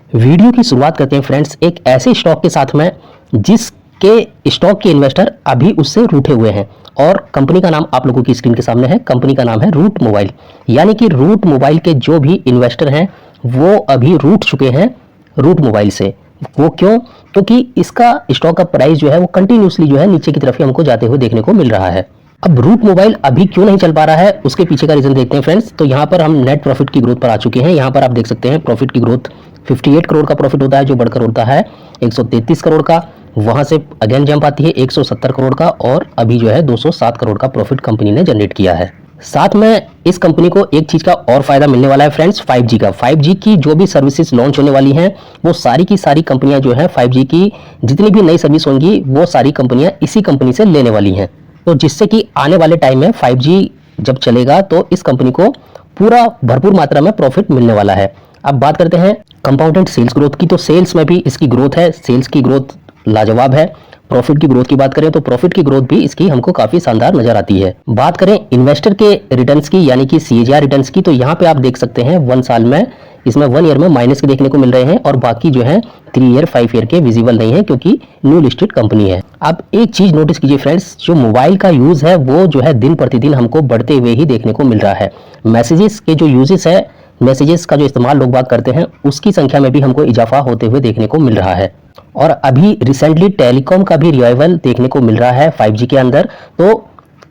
Video की शुरुआत करते हैं फ्रेंड्स एक ऐसे स्टॉक के साथ में जिसके स्टॉक के इन्वेस्टर अभी उससे रूठे हुए हैं और कंपनी का नाम आप लोगों की स्क्रीन के सामने है। कंपनी का नाम है रूट मोबाइल। यानी कि रूट मोबाइल के जो भी इन्वेस्टर हैं वो अभी रूठ चुके हैं रूट मोबाइल से। वो क्यों? क्योंकि इसका स्टॉक का प्राइस जो है वो कंटिन्यूसली जो है नीचे की तरफ ही हमको जाते हुए देखने को मिल रहा है। अब रूट मोबाइल अभी क्यों नहीं चल पा रहा है उसके पीछे का रीजन देखते हैं फ्रेंड्स। तो यहाँ पर हम नेट प्रॉफिट की ग्रोथ पर आ चुके हैं। यहाँ पर आप देख सकते हैं प्रॉफिट की ग्रोथ 58 करोड़ का प्रॉफिट होता है जो बढ़कर होता है 133 करोड़ का। वहां से अगेन जंप आती है 170 करोड़ का और अभी जो है 207 करोड़ का प्रॉफिट कंपनी ने जनरेट किया है। साथ में इस कंपनी को एक चीज का और फायदा मिलने वाला है फ्रेंड्स 5G का। 5G की जो भी सर्विसेज लॉन्च होने वाली हैं वो सारी की सारी कंपनियां जो है 5G की जितनी भी नई सर्विस होंगी वो सारी कंपनियां इसी कंपनी से लेने वाली हैं। तो जिससे कि आने वाले टाइम में 5G जब चलेगा तो इस कंपनी को पूरा भरपूर मात्रा में प्रॉफिट मिलने वाला है। अब बात करते हैं कंपाउंडेड सेल्स ग्रोथ की। तो सेल्स में भी इसकी ग्रोथ है, सेल्स की ग्रोथ लाजवाब है। प्रॉफिट की ग्रोथ की बात करें तो प्रॉफिट की ग्रोथ भी इसकी हमको काफी शानदार नजर आती है। बात करें इन्वेस्टर के रिटर्न्स की यानी कि CAGR रिटर्न्स की तो यहाँ पे आप देख सकते हैं 1 साल में इसमें 1 ईयर में माइनस के देखने को मिल रहे हैं और बाकी जो है 3 ईयर 5 ईयर के विजिबल नहीं है क्योंकि न्यू लिस्टेड कंपनी है। अब एक चीज नोटिस कीजिए फ्रेंड्स, जो मोबाइल का यूज है वो जो है दिन प्रतिदिन हमको बढ़ते हुए ही देखने को मिल रहा है। मैसेजेस के जो यूजेस है, मैसेजेस का जो इस्तेमाल लोग बात करते हैं उसकी संख्या में भी हमको इजाफा होते हुए देखने को मिल रहा है। और अभी रिसेंटली टेलीकॉम का भी रिवाइवल देखने को मिल रहा है 5G के अंदर। तो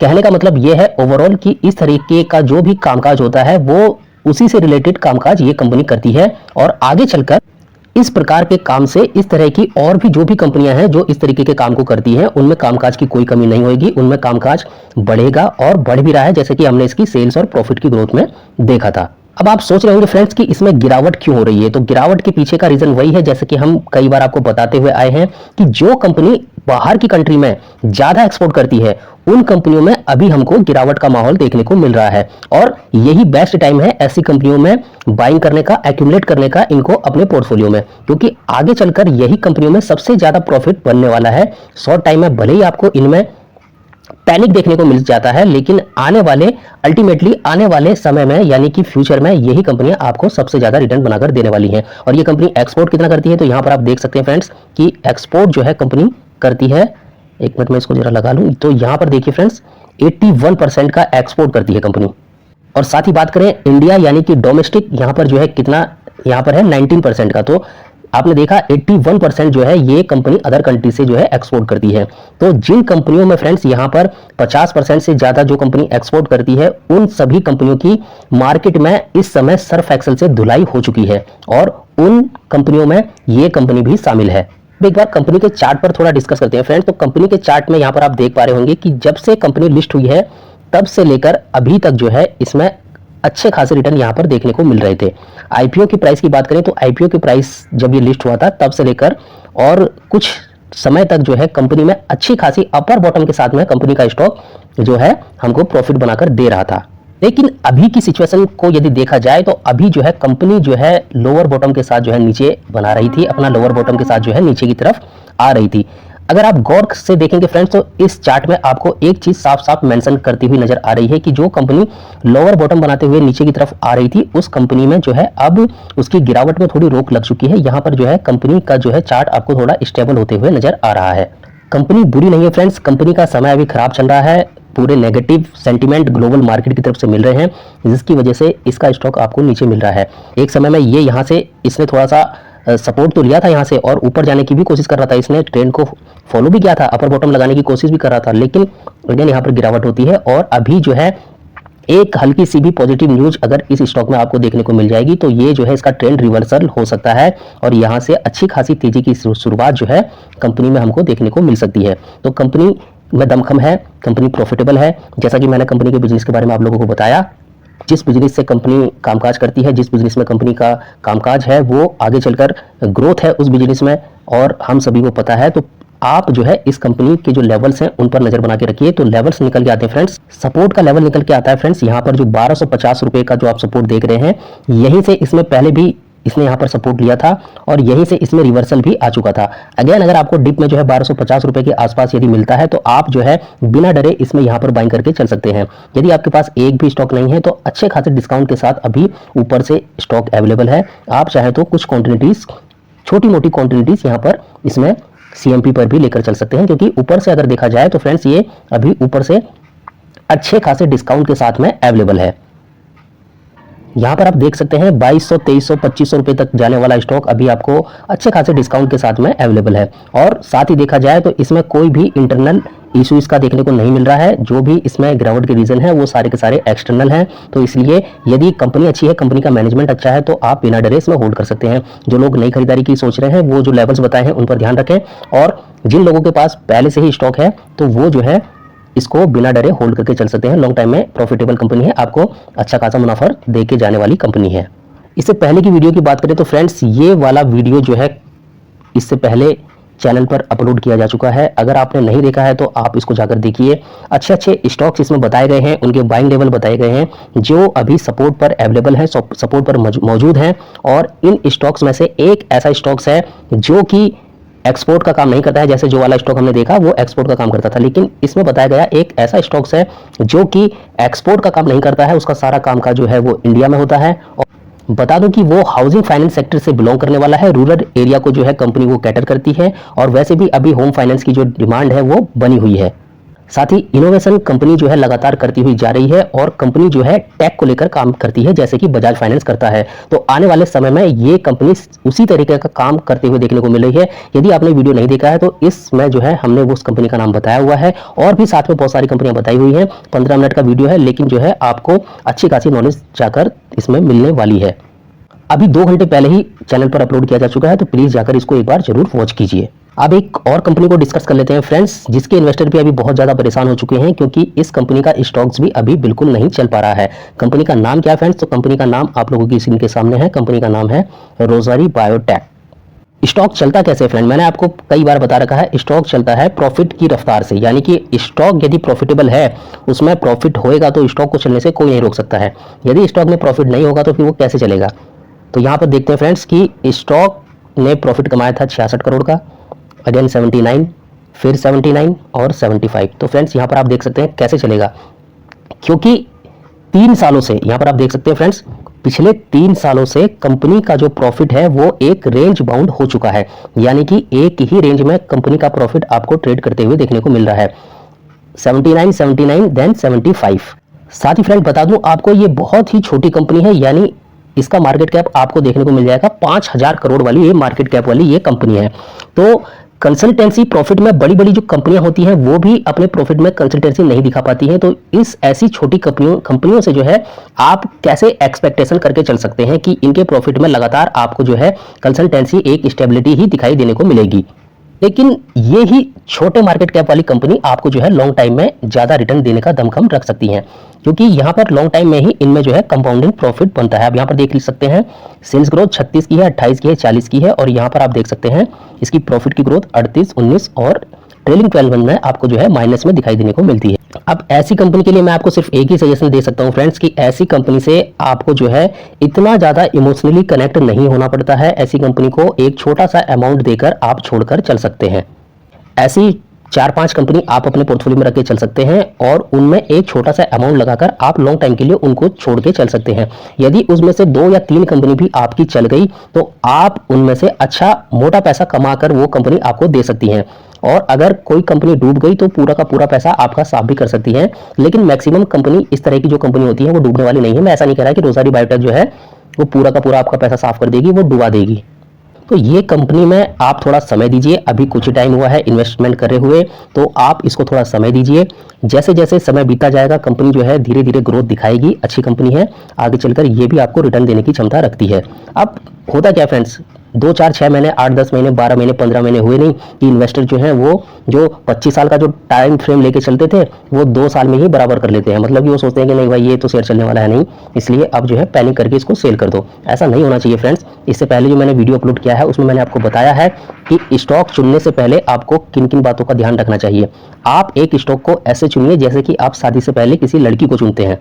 कहने का मतलब यह है ओवरऑल कि इस तरीके का जो भी कामकाज होता है वो उसी से रिलेटेड कामकाज ये कंपनी करती है और आगे चलकर इस प्रकार के काम से इस तरह की और भी जो भी कंपनियां हैं जो इस तरीके के काम को करती हैं उनमें कामकाज की कोई कमी नहीं होगी, उनमें कामकाज बढ़ेगा और बढ़ भी रहा है जैसे कि हमने इसकी सेल्स और प्रॉफिट की ग्रोथ में देखा था। अब आप सोच रहे होंगे फ्रेंड्स कि इसमें गिरावट क्यों हो रही है। तो गिरावट के पीछे का रीजन वही है जैसे कि हम कई बार आपको बताते हुए आए हैं कि जो कंपनी बाहर की कंट्री में ज्यादा एक्सपोर्ट करती है उन कंपनियों में अभी हमको गिरावट का माहौल देखने को मिल रहा है और यही बेस्ट टाइम है ऐसी कंपनियों में बाइंग करने का, एक्यूमुलेट करने का इनको अपने पोर्टफोलियो में, क्योंकि आगे चलकर यही कंपनियों में सबसे ज्यादा प्रॉफिट बनने वाला है। शॉर्ट टाइम में भले ही आपको इनमें पैनिक देखने को मिल जाता है लेकिन अल्टीमेटली आने वाले समय में यानी कि फ्यूचर में यही कंपनियां आपको सबसे ज्यादा रिटर्न बनाकर देने वाली हैं। और ये कंपनी एक्सपोर्ट कितना करती है तो यहां पर आप देख सकते हैं फ्रेंड्स कि एक्सपोर्ट जो है कंपनी करती है, एक मिनट में इसको जरा लगा लूं तो यहां पर देखिए फ्रेंड्स 81% का एक्सपोर्ट करती है कंपनी। और साथ ही बात करें इंडिया यानी कि डोमेस्टिक यहां पर जो है कितना, यहां पर है 19% का। तो आपने देखा 81% जो है ये कंपनी अदर कंट्री से जो है एक्सपोर्ट करती है। तो जिन कंपनियों में फ्रेंड्स यहाँ पर 50% से ज्यादा जो कंपनी एक्सपोर्ट करती है उन सभी कंपनियों की मार्केट में इस समय सर्फ एक्सेल से धुलाई हो चुकी है और उन कंपनियों में ये कंपनी भी शामिल है। एक बार कंपनी के चार्ट पर थोड़ा डिस्कस करते हैं फ्रेंड्स। तो कंपनी के चार्ट में यहाँ पर आप देख पा रहे होंगे कि जब से कंपनी लिस्ट हुई है तब से लेकर अभी तक जो है इसमें अच्छे खासे रिटर्न यहां पर देखने को मिल रहे थे। आईपीओ की प्राइस की बात करें तो आईपीओ की प्राइस जब ये लिस्ट हुआ था तब से लेकर और कुछ समय तक जो है कंपनी में अच्छी खासी अपर बॉटम के साथ में कंपनी का स्टॉक जो है हमको प्रॉफिट बनाकर दे रहा था। लेकिन अभी की सिचुएशन को यदि देखा जाए तो अभी जो है कंपनी जो है लोअर बॉटम के साथ जो है नीचे बना रही थी, अपना लोअर बॉटम के साथ जो है नीचे की तरफ आ रही थी। अगर आप गौर से देखेंगे फ्रेंड्स तो इस चार्ट में आपको एक चीज साफ साफ मेंशन करती हुई नजर आ रही है कि जो कंपनी लोअर बॉटम बनाते हुए नीचे की तरफ आ रही थी उस कंपनी में जो है अब उसकी गिरावट में थोड़ी रोक लग चुकी है। यहाँ पर जो है कंपनी का जो है चार्ट आपको थोड़ा स्टेबल होते हुए नजर आ रहा है। कंपनी बुरी नहीं है फ्रेंड्स, कंपनी का समय अभी खराब चल रहा है, पूरे नेगेटिव सेंटीमेंट ग्लोबल मार्केट की तरफ से मिल रहे हैं जिसकी वजह से इसका स्टॉक आपको नीचे मिल रहा है। एक समय में ये यहाँ से इसने थोड़ा सा सपोर्ट तो लिया था यहाँ से और ऊपर जाने की भी कोशिश कर रहा था, इसने ट्रेंड को फॉलो भी किया था, अपर बॉटम लगाने की कोशिश भी कर रहा था, लेकिन अगेन यहाँ पर गिरावट होती है। और अभी जो है एक हल्की सी भी पॉजिटिव न्यूज अगर इस स्टॉक में आपको देखने को मिल जाएगी तो ये जो है इसका ट्रेंड रिवर्सल हो सकता है और यहाँ से अच्छी खासी तेजी की शुरुआत जो है कंपनी में हमको देखने को मिल सकती है। तो कंपनी में दमखम है, कंपनी प्रॉफिटेबल है। जैसा कि मैंने कंपनी के बिजनेस के बारे में आप लोगों को बताया, जिस बिजनेस से कंपनी कामकाज करती है, जिस बिजनेस में कंपनी का कामकाज है वो आगे चलकर ग्रोथ है उस बिजनेस में और हम सभी को पता है। तो आप जो है इस कंपनी के जो लेवल्स हैं उन पर नजर बना के रखिए। तो लेवल्स निकल के आते हैं फ्रेंड्स, सपोर्ट का लेवल निकल के आता है फ्रेंड्स। यहाँ पर जो 1250 रुपए का जो आप सपोर्ट देख रहे हैं यहीं से इसमें पहले भी इसने यहाँ पर सपोर्ट लिया था और यहीं से इसमें रिवर्सल भी आ चुका था। अगेन अगर आपको डिप में जो है 1250 रुपए के आसपास यदि मिलता है तो आप जो है बिना डरे इसमें यहाँ पर बाइंग करके चल सकते हैं। यदि आपके पास एक भी स्टॉक नहीं है तो अच्छे खासे डिस्काउंट के साथ अभी ऊपर से स्टॉक अवेलेबल है। आप चाहें तो कुछ क्वांटिटीज, छोटी मोटी क्वांटिटीज यहाँ पर इसमें CMP पर भी लेकर चल सकते हैं, क्योंकि ऊपर से अगर देखा जाए तो फ्रेंड्स ये अभी ऊपर से अच्छे खासे डिस्काउंट के साथ में अवेलेबल है। यहाँ पर आप देख सकते हैं 2200, 2300, 2500 रुपए तक जाने वाला स्टॉक अभी आपको अच्छे खासे डिस्काउंट के साथ में अवेलेबल है। और साथ ही देखा जाए तो इसमें कोई भी इंटरनल इशू इसका देखने को नहीं मिल रहा है। जो भी इसमें गिरावट के रीजन है वो सारे के सारे एक्सटर्नल हैं। तो इसलिए यदि कंपनी अच्छी है, कंपनी का मैनेजमेंट अच्छा है, तो आप बिना डरे इसमें होल्ड कर सकते हैं। जो लोग नई खरीदारी की सोच रहे हैं वो जो लेवल्स बताए हैं उन पर ध्यान रखें, और जिन लोगों के पास पहले से ही स्टॉक है तो वो जो है इसको बिना डरे होल्ड करके चल सकते हैं। लॉन्ग टाइम में प्रॉफिटेबल कंपनी है, आपको अच्छा खासा मुनाफा दे के जाने वाली कंपनी है। इससे पहले की वीडियो की बात करें तो फ्रेंड्स ये वाला वीडियो जो है इससे पहले चैनल पर अपलोड किया जा चुका है। अगर आपने नहीं देखा है तो आप इसको जाकर देखिए। अच्छे अच्छे स्टॉक्स इसमें बताए गए हैं, उनके बाइंग लेवल बताए गए हैं जो अभी सपोर्ट पर अवेलेबल है, सपोर्ट पर मौजूद हैं। और इन स्टॉक्स में से एक ऐसा स्टॉक्स है जो कि एक्सपोर्ट का काम नहीं करता है। जैसे जो वाला स्टॉक हमने देखा वो एक्सपोर्ट का काम करता था, लेकिन इसमें बताया गया एक ऐसा स्टॉक्स है जो कि एक्सपोर्ट का काम नहीं करता है, उसका सारा काम का जो है वो इंडिया में होता है। और बता दूं कि वो हाउसिंग फाइनेंस सेक्टर से बिलोंग करने वाला है। रूरल एरिया को जो है कंपनी वो कैटर करती है, और वैसे भी अभी होम फाइनेंस की जो डिमांड है वो बनी हुई है। साथ ही इनोवेशन कंपनी जो है लगातार करती हुई जा रही है, और कंपनी जो है टेक को लेकर काम करती है जैसे कि बजाज फाइनेंस करता है। तो आने वाले समय में ये कंपनी उसी तरीके का काम करते हुए देखने को मिल रही है। यदि आपने वीडियो नहीं देखा है तो इसमें जो है हमने उस कंपनी का नाम बताया हुआ है, और भी साथ में बहुत सारी कंपनियां बताई हुई हैं। 15 मिनट का वीडियो है, लेकिन जो है आपको अच्छी खासी नॉलेज जाकर इसमें मिलने वाली है। अभी 2 घंटे पहले ही चैनल पर अपलोड किया जा चुका है, तो प्लीज जाकर इसको एक बार जरूर वॉच कीजिए। अब एक और कंपनी को डिस्कस कर लेते हैं फ्रेंड्स, जिसके इन्वेस्टर भी अभी बहुत ज्यादा परेशान हो चुके हैं, क्योंकि इस कंपनी का स्टॉक्स भी अभी बिल्कुल नहीं चल पा रहा है। कंपनी का नाम क्या है फ्रेंड्स? तो कंपनी का नाम आप लोगों की स्क्रीन के सामने है। कंपनी का नाम है रोज़री बायोटेक। स्टॉक चलता कैसे फ्रेंड? मैंने आपको कई बार बता रखा है, स्टॉक चलता है प्रॉफिट की रफ्तार से। यानी कि स्टॉक यदि प्रॉफिटेबल है, उसमें प्रॉफिट होएगा तो स्टॉक को चलने से कोई नहीं रोक सकता है। यदि स्टॉक में प्रॉफिट नहीं होगा तो फिर वो कैसे चलेगा? तो यहाँ पर देखते हैं फ्रेंड्स कि स्टॉक ने प्रॉफिट कमाया था 66 करोड़ का, अगेन 79, फिर 79 और 75। तो फ्रेंड्स यहाँ पर आप देख सकते हैं कैसे चलेगा, क्योंकि 3 सालों से यहाँ पर आप देख सकते हैं फ्रेंड्स, पिछले 3 सालों से कंपनी का जो प्रॉफिट है वो एक रेंज बाउंड हो चुका है। यानी कि एक ही रेंज में कंपनी का प्रॉफिट आपको ट्रेड करते हुए देखने को मिल रहा है, 79, 79 देन 75। साथ ही फ्रेंड बता दूं आपको, ये बहुत ही छोटी कंपनी है। यानी इसका मार्केट कैप आपको देखने को मिल जाएगा 5000 करोड़ वाली ये मार्केट कैप वाली ये कंपनी है। तो कंसल्टेंसी प्रॉफिट में बड़ी बड़ी जो कंपनियां होती हैं वो भी अपने प्रॉफिट में कंसल्टेंसी नहीं दिखा पाती हैं। तो इस ऐसी छोटी कंपनियों से जो है आप कैसे एक्सपेक्टेशन करके चल सकते हैं कि इनके प्रॉफिट में लगातार आपको जो है कंसल्टेंसी एक स्टेबिलिटी ही दिखाई देने को मिलेगी। लेकिन ये ही छोटे मार्केट कैप वाली कंपनी आपको जो है लॉन्ग टाइम में ज्यादा रिटर्न देने का दमखम रख सकती हैं, क्योंकि यहाँ पर लॉन्ग टाइम में ही इनमें जो है कंपाउंडिंग प्रॉफिट बनता है। आप यहाँ पर देख सकते हैं सेल्स ग्रोथ 36 की है, 28 की है, 40 की है, और यहाँ पर आप देख सकते हैं इसकी प्रॉफिट की ग्रोथ 38, 19 और ट्रेलिंग 12 मंथ में आपको जो है माइनस में दिखाई देने को मिलती है। अब ऐसी कंपनी के लिए मैं आपको सिर्फ एक ही सजेशन दे सकता हूं फ्रेंड्स, कि ऐसी कंपनी से आपको जो है इतना ज्यादा इमोशनली कनेक्ट नहीं होना पड़ता है। ऐसी कंपनी को एक छोटा सा अमाउंट देकर आप छोड़कर चल सकते हैं। ऐसी 4-5 कंपनी आप अपने पोर्टफोलियो में रख के चल सकते हैं, और उनमें एक छोटा सा अमाउंट लगाकर आप लॉन्ग टाइम के लिए उनको छोड़ के चल सकते हैं। यदि उसमें से 2 या 3 कंपनी भी आपकी चल गई तो आप उनमें से अच्छा मोटा पैसा कमाकर वो कंपनी आपको दे सकती है। और अगर कोई कंपनी डूब गई तो पूरा का पूरा पैसा आपका साफ भी कर सकती है। लेकिन मैक्सिमम कंपनी, इस तरह की जो कंपनी होती है वो डूबने वाली नहीं है। मैं ऐसा नहीं कह रहा कि रोज़री बायोटेक जो है वो पूरा का पूरा आपका पैसा साफ कर देगी, वो डुबा देगी। तो ये कंपनी में आप थोड़ा समय दीजिए। अभी कुछ ही टाइम हुआ है इन्वेस्टमेंट करे हुए, तो आप इसको थोड़ा समय दीजिए। जैसे जैसे समय बीता जाएगा कंपनी जो है धीरे धीरे ग्रोथ दिखाएगी। अच्छी कंपनी है, आगे चलकर ये भी आपको रिटर्न देने की क्षमता रखती है। अब होता क्या फ्रेंड्स, 2, 4, 6 महीने, 8, 10 महीने, 12 महीने, 15 महीने हुए नहीं कि इन्वेस्टर जो है वो जो 25 साल का जो टाइम फ्रेम लेके चलते थे वो 2 साल में ही बराबर कर लेते हैं। मतलब कि वो सोचते हैं कि नहीं भाई ये तो शेयर चलने वाला है नहीं, इसलिए अब जो है पैनिक करके इसको सेल कर दो। ऐसा नहीं होना चाहिए फ्रेंड्स। इससे पहले जो मैंने वीडियो अपलोड किया है उसमें मैंने आपको बताया है कि स्टॉक चुनने से पहले आपको किन किन बातों का ध्यान रखना चाहिए। आप एक स्टॉक को ऐसे चुनिए जैसे कि आप शादी से पहले किसी लड़की को चुनते हैं।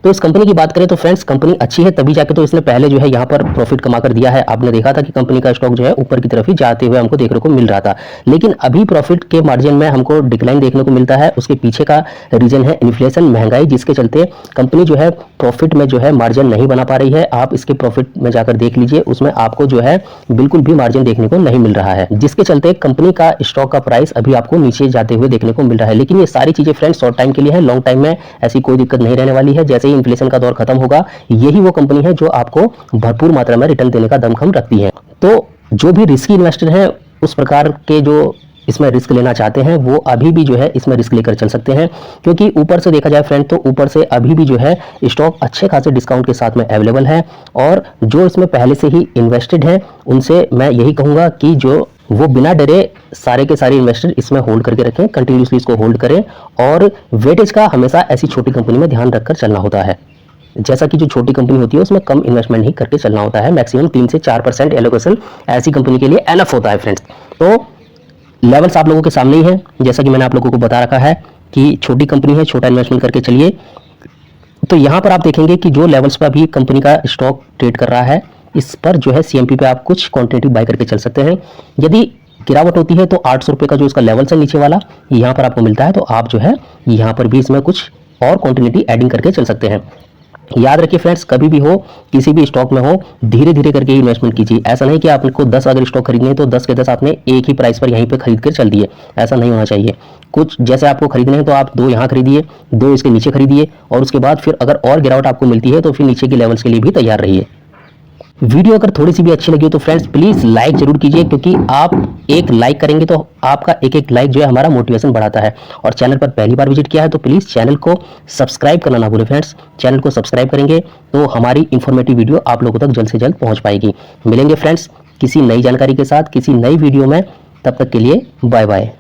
तो इस कंपनी की बात करें तो फ्रेंड्स कंपनी अच्छी है, तभी जाके तो इसने पहले जो है यहाँ पर प्रॉफिट कमा कर दिया है। आपने देखा था कि कंपनी का स्टॉक जो है ऊपर की तरफ ही जाते हुए हमको देखने को मिल रहा था, लेकिन अभी प्रॉफिट के मार्जिन में हमको डिक्लाइन देखने को मिलता है। उसके पीछे का रीजन है इन्फ्लेशन, महंगाई, जिसके चलते कंपनी जो है प्रॉफिट में जो है मार्जिन नहीं बना पा रही है। आप इसके प्रॉफिट में जाकर देख लीजिए, उसमें आपको जो है बिल्कुल भी मार्जिन देखने को नहीं मिल रहा है, जिसके चलते कंपनी का स्टॉक का प्राइस अभी आपको नीचे जाते हुए देखने को मिल रहा है। लेकिन ये सारी चीजें फ्रेंड्स शॉर्ट टाइम के लिए है, लॉन्ग टाइम में ऐसी कोई दिक्कत नहीं रहने वाली है। जैसे ही इन्फ्लेशन का दौर खत्म होगा, यही वो कंपनी है जो आपको भरपूर मात्रा में रिटर्न देने का दमखम रखती है। तो जो भी रिस्की इन्वेस्टर हैं, उस प्रकार के जो इसमें रिस्क लेना चाहते हैं, वो अभी भी जो है इसमें रिस्क लेकर चल सकते हैं, क्योंकि ऊपर से देखा जाए फ्रेंड तो ऊपर से अभी भी जो है स्टॉक अच्छे खासे डिस्काउंट के साथ में अवेलेबल है। और जो इसमें पहले से ही इन्वेस्टेड हैं, उनसे मैं यही कहूंगा कि जो वो बिना डरे सारे के सारे इन्वेस्टर इसमें होल्ड करके रखें, कंटिन्यूसली इसको होल्ड करें। और वेटेज का हमेशा ऐसी छोटी कंपनी में ध्यान रखकर चलना होता है। जैसा कि जो छोटी कंपनी होती है उसमें कम इन्वेस्टमेंट ही करके चलना होता है, मैक्सिमम 3 से 4% एलोकेशन ऐसी कंपनी के लिए एनफ होता है फ्रेंड्स। तो लेवल्स आप लोगों के सामने ही है, जैसा कि मैंने आप लोगों को बता रखा है कि छोटी कंपनी है, छोटा इन्वेस्टमेंट करके चलिए। तो यहाँ पर आप देखेंगे कि जो लेवल्स पर अभी कंपनी का स्टॉक ट्रेड कर रहा है, इस पर जो है सीएमपी पे आप कुछ क्वांटिटेटिव बाय करके चल सकते हैं। यदि गिरावट होती है तो 800 रुपये का जो इसका लेवल्स है नीचे वाला, यहाँ पर आपको मिलता है, तो आप जो है यहाँ पर भी इसमें कुछ और क्वांटिटी एडिंग करके चल सकते हैं। याद रखिए फ्रेंड्स, कभी भी हो, किसी भी स्टॉक में हो, धीरे धीरे करके इन्वेस्टमेंट कीजिए। ऐसा नहीं कि आपको 10 अगर स्टॉक खरीदने हैं तो 10 के 10 आपने एक ही प्राइस पर यहीं पे खरीद कर चल दिए, ऐसा नहीं होना चाहिए। कुछ जैसे आपको खरीदने हैं तो आप 2 यहाँ खरीदिए, 2 इसके नीचे खरीदिए, और उसके बाद फिर अगर और गिरावट आपको मिलती है तो फिर नीचे के लेवल्स के लिए भी तैयार रहिए। वीडियो अगर थोड़ी सी भी अच्छी लगी हो तो फ्रेंड्स प्लीज लाइक जरूर कीजिए, क्योंकि आप एक लाइक करेंगे तो आपका एक एक लाइक जो है हमारा मोटिवेशन बढ़ाता है। और चैनल पर पहली बार विजिट किया है तो प्लीज चैनल को सब्सक्राइब करना ना भूलें फ्रेंड्स। चैनल को सब्सक्राइब करेंगे तो हमारी इंफॉर्मेटिव वीडियो आप लोगों तक जल्द से जल्द पहुंच पाएगी। मिलेंगे फ्रेंड्स किसी नई जानकारी के साथ, किसी नई वीडियो में, तब तक के लिए बाय बाय।